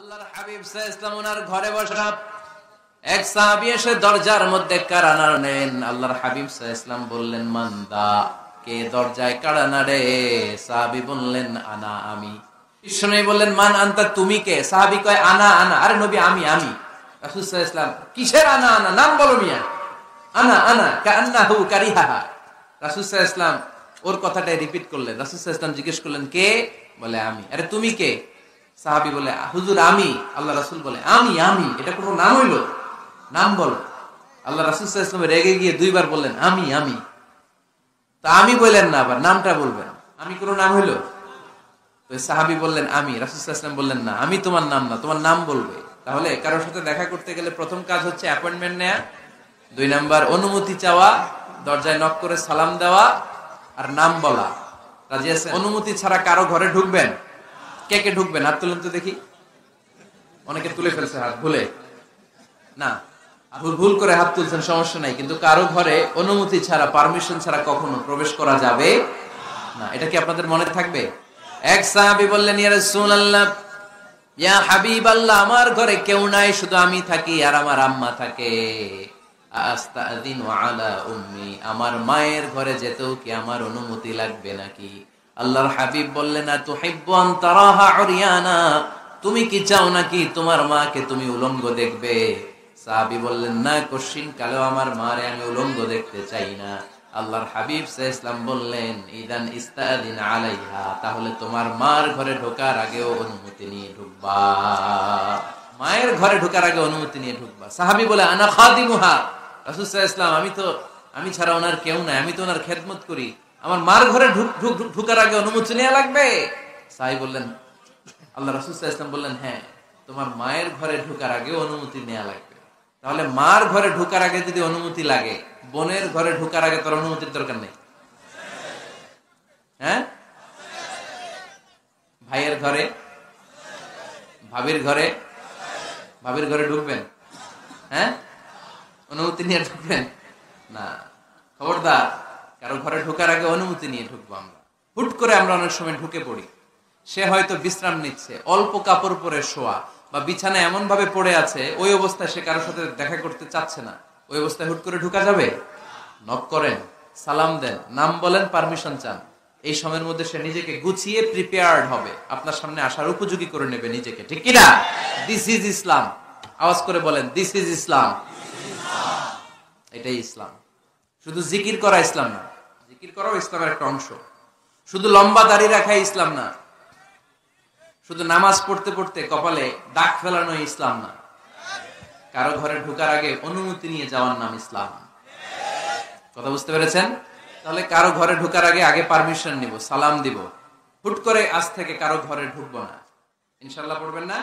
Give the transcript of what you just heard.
আল্লাহর হাবিব সাল্লাল্লাহু আলাইহি ওয়াসাল্লাম ওনার ঘরে বসা এক সাহাবী এসে দরজার মধ্যে কাড়া নাড়লেন। আল্লাহর হাবিব সাল্লাল্লাহু আলাইহি ওয়াসাল্লাম বললেন, মান্দা, কে দরজায় কাড়া নাড়ে? সাহাবী বললেন, আনা, আমি। বিশ্বনবী বললেন, মান আনতা, তুমি কে? সাহাবী কয়, আনা আনা। আরে নবী, আমি। রাসূল সাল্লাল্লাহু আলাইহি ওয়াসাল্লাম, কিসের আনা আনা? নাম বলো মিয়া। আনা আনা কান্নাহু কারিহাহা। রাসূল সাল্লাল্লাহু আলাইহি ওয়াসাল্লাম ওর কথাটাই রিপিট করলেন। রাসূল সাল্লাল্লাহু আলাইহি ওয়াসাল্লাম জিজ্ঞেস করলেন, কে? বলে, আমি। আরে তুমি কে? সাহাবী বলে, হুজুর আমি। আল্লাহ রাসূল বলে, আমি। এটা কোনো নাম হইল? নাম বলো। আল্লাহ রাসূল সাল্লাল্লাহু আলাইহি ওয়াসাল্লাম রেগে গিয়ে দুইবার বললেন, আমি। তা আমি বললেন না, আবার নামটা বলবেন। আমি কোনো নাম হইল? তো সাহাবী বললেন, আমি। রাসূল সাল্লাল্লাহু আলাইহি ওয়াসাল্লাম বললেন, না, আমি তোমার নাম না, তোমার নাম বলবে। তাহলে কারোর সাথে দেখা করতে গেলে প্রথম কাজ হচ্ছে অ্যাপয়েন্টমেন্ট নেয়া, 2 নাম্বার অনুমতি চাওয়া, দরজায় নক করে সালাম দেওয়া, আর নাম বলা। রাজি আছেন? অনুমতি ছাড়া কারো ঘরে ঢুকবেন? কে কে ঢুকবেন? হাত তুলেন তো দেখি। অনেকে তুলে ফেলছে হাত ভুলে। না, ভুল করে হাত তুলছেন, সমস্যা নাই, কিন্তু কারো ঘরে অনুমতি ছাড়া, পারমিশন ছাড়া কখনো প্রবেশ করা যাবে না। এটা কি আপনাদের মনে থাকবে? এক সাহাবী বললেন, ইয়া রাসূলুল্লাহ, ইয়া হাবিবাল্লাহ, আমার ঘরে কেউ নাই, শুধু আমি থাকি আর আমার আম্মা থাকে। আস্তাযিনু আলা উম্মি, আমার মায়ের ঘরে যেতেও কি আমার অনুমতি লাগবে নাকি? আল্লাহর হাবিব বললেন, তুহিব্বু আন তারাহা উরিয়ানা, তুমি কি চাও নাকি তোমার মাকে তুমি উলঙ্গ দেখবে? সাহাবী বললেন, না, কশিন কালেও আমার মারে আমি উলঙ্গ দেখতে চাই না। আল্লাহর হাবিব সাল্লাল্লাহু আলাইহি ওয়াসাল্লাম বললেন, ইদান ইস্তাযিন আলাইহা, তাহলে তোমার মার ঘরে ঢোকার আগেও অনুমতি নিয়ে ঢুকবা। মায়ের ঘরে ঢোকার আগে অনুমতি নিয়ে ঢুকবা। সাহাবী বলে, আনা খাদিমুহা, রাসূল সাল্লাল্লাহু আলাইহি ওয়াসাল্লাম, আমি ছাড়া ওনার কেউ নাই, আমি তো ওনার খেদমত করি, আমার মার ঘরে ঢোকার আগে অনুমতি নেওয়া লাগবে? সাহাবী বললেন, আল্লাহ রাসূল সাল্লাল্লাহু আলাইহি ওয়াসাল্লাম বললেন, হ্যাঁ, তোমার মায়ের ঘরে ঢোকার আগে অনুমতি নেওয়া লাগবে। তাহলে মার ঘরে ঢোকার আগে যদি অনুমতি লাগে, বোনের ঘরে ঢোকার আগে তোর অনুমতির দরকার নেই? হ্যাঁ? ভাইয়ের ঘরে, ভাবির ঘরে ঢুকবেন? হ্যাঁ, অনুমতি নিয়ে ঢুকবেন না। খবরদার, কারো ঘরে ঢোকার আগে অনুমতি নিয়ে ঢুকবো আমরা। হুট করে আমরা অনেক সময় ঢুকে পড়ি। সে হয়তো বিশ্রাম নিচ্ছে, অল্প কাপড় পরে শোয়া, বা বিছানায় এমন ভাবে পড়ে আছে, ওই অবস্থায় সে কারোর সাথে দেখা করতে চাচ্ছে না। ওই অবস্থায় হুট করে ঢুকা যাবে? নক করেন, সালাম দেন, নাম বলেন, পারমিশন চান। এই সময়ের মধ্যে সে নিজেকে গুছিয়ে প্রিপেয়ার্ড হবে, আপনার সামনে আসার উপযোগী করে নেবে নিজেকে, ঠিক কিনা? দিস ইজ ইসলাম। আওয়াজ করে বলেন, দিস ইজ ইসলাম। এটাই ইসলাম। শুধু জিকির করা ইসলাম না, জিকির করাও ইসলামের একটা অংশ। শুধু লম্বা দাড়ি রাখাই ইসলাম না, শুধু নামাজ পড়তে পড়তে কপালে দাগ ফেলানো ইসলাম না। কারো ঘরে ঢোকার আগে অনুমতি নিয়ে যাওয়ার নাম ইসলাম। কথা বুঝতে পেরেছেন? তাহলে কারো ঘরে ঢোকার আগে পারমিশন নিব, সালাম দিব। হুট করে আজ থেকে কারো ঘরে ঢুকবো না। ইনশাআল্লাহ পড়বেন না?